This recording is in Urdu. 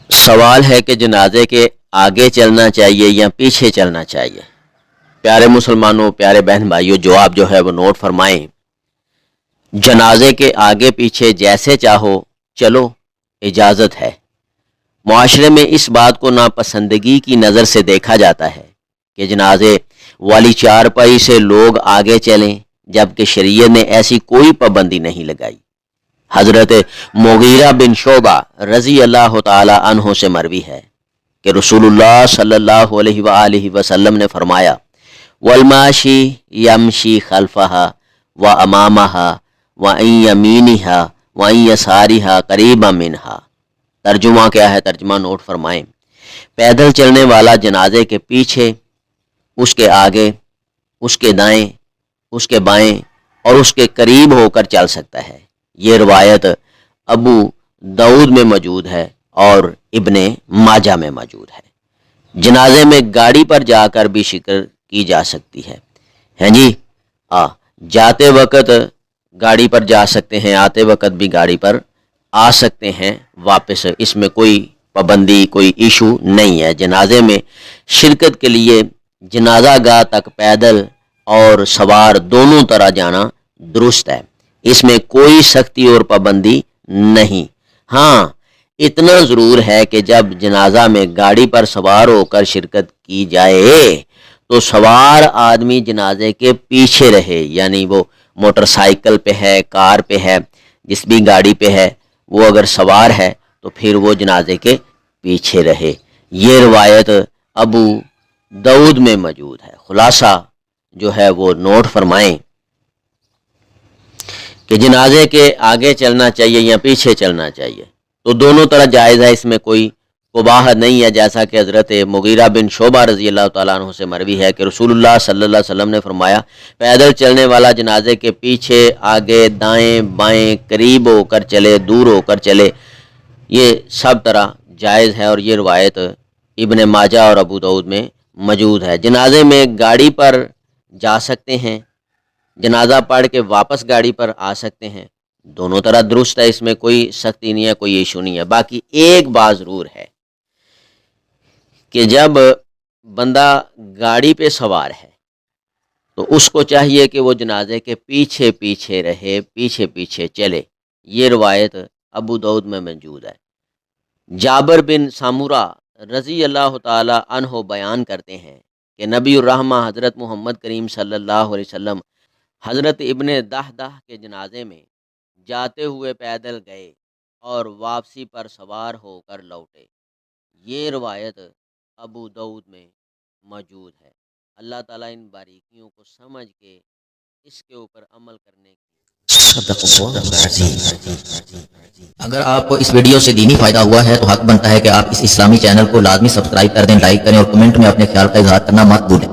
سوال ہے کہ جنازے کے آگے چلنا چاہیے یا پیچھے چلنا چاہیے۔ پیارے مسلمانوں، پیارے بہن بھائیوں، جواب جو ہے وہ نوٹ فرمائیں۔ جنازے کے آگے پیچھے جیسے چاہو چلو، اجازت ہے۔ معاشرے میں اس بات کو ناپسندگی کی نظر سے دیکھا جاتا ہے کہ جنازے والی چارپائی سے لوگ آگے چلیں، جبکہ شریعت نے ایسی کوئی پابندی نہیں لگائی۔ حضرت مغیرہ بن شعبہ رضی اللہ تعالی عنہ سے مروی ہے کہ رسول اللہ صلی اللہ علیہ وآلہ وسلم نے فرمایا، والماشی یمشی خلفہا و امامہا و ان یمینہا و ان یسارہا قریبا منہا۔ ترجمہ کیا ہے؟ ترجمہ نوٹ فرمائیں۔ پیدل چلنے والا جنازے کے پیچھے، اس کے آگے، اس کے دائیں، اس کے بائیں اور اس کے قریب ہو کر چل سکتا ہے۔ یہ روایت ابو داؤد میں موجود ہے اور ابن ماجہ میں موجود ہے۔ جنازے میں گاڑی پر جا کر بھی شرکت کی جا سکتی ہے۔ ہیں جی، جاتے وقت گاڑی پر جا سکتے ہیں، آتے وقت بھی گاڑی پر آ سکتے ہیں واپس، اس میں کوئی پابندی، کوئی ایشو نہیں ہے۔ جنازے میں شرکت کے لیے جنازہ گاہ تک پیدل اور سوار دونوں طرح جانا درست ہے، اس میں کوئی سختی اور پابندی نہیں۔ ہاں، اتنا ضرور ہے کہ جب جنازہ میں گاڑی پر سوار ہو کر شرکت کی جائے تو سوار آدمی جنازے کے پیچھے رہے، یعنی وہ موٹر سائیکل پہ ہے، کار پہ ہے، جس بھی گاڑی پہ ہے، وہ اگر سوار ہے تو پھر وہ جنازے کے پیچھے رہے۔ یہ روایت ابو داؤد میں موجود ہے۔ خلاصہ جو ہے وہ نوٹ فرمائیں کہ جنازے کے آگے چلنا چاہیے یا پیچھے چلنا چاہیے، تو دونوں طرح جائز ہے، اس میں کوئی قباحت نہیں ہے، جیسا کہ حضرت مغیرہ بن شعبہ رضی اللہ تعالیٰ عنہ سے مروی ہے کہ رسول اللہ صلی اللہ علیہ وسلم نے فرمایا، پیدل چلنے والا جنازے کے پیچھے، آگے، دائیں بائیں، قریب ہو کر چلے، دور ہو کر چلے، یہ سب طرح جائز ہے، اور یہ روایت ابن ماجہ اور ابو داؤد میں موجود ہے۔ جنازے میں گاڑی پر جا سکتے ہیں، جنازہ پڑھ کے واپس گاڑی پر آ سکتے ہیں، دونوں طرح درست ہے، اس میں کوئی سختی نہیں ہے، کوئی ایشو نہیں ہے۔ باقی ایک بات ضرور ہے کہ جب بندہ گاڑی پہ سوار ہے تو اس کو چاہیے کہ وہ جنازے کے پیچھے پیچھے رہے، پیچھے پیچھے چلے۔ یہ روایت ابو داؤد میں موجود ہے۔ جابر بن سامورہ رضی اللہ تعالی عنہ بیان کرتے ہیں کہ نبی الرحمہ حضرت محمد کریم صلی اللہ علیہ وسلم حضرت ابن دحدہ کے جنازے میں جاتے ہوئے پیدل گئے اور واپسی پر سوار ہو کر لوٹے۔ یہ روایت ابو داؤد میں موجود ہے۔ اللہ تعالیٰ ان باریکیوں کو سمجھ کے اس کے اوپر عمل کرنے کی اگر آپ کو اس ویڈیو سے دینی فائدہ ہوا ہے تو حق بنتا ہے کہ آپ اس اسلامی چینل کو لازمی سبسکرائب کر دیں، لائک کریں اور کمنٹ میں اپنے خیال کا اظہار کرنا مت بھولیں۔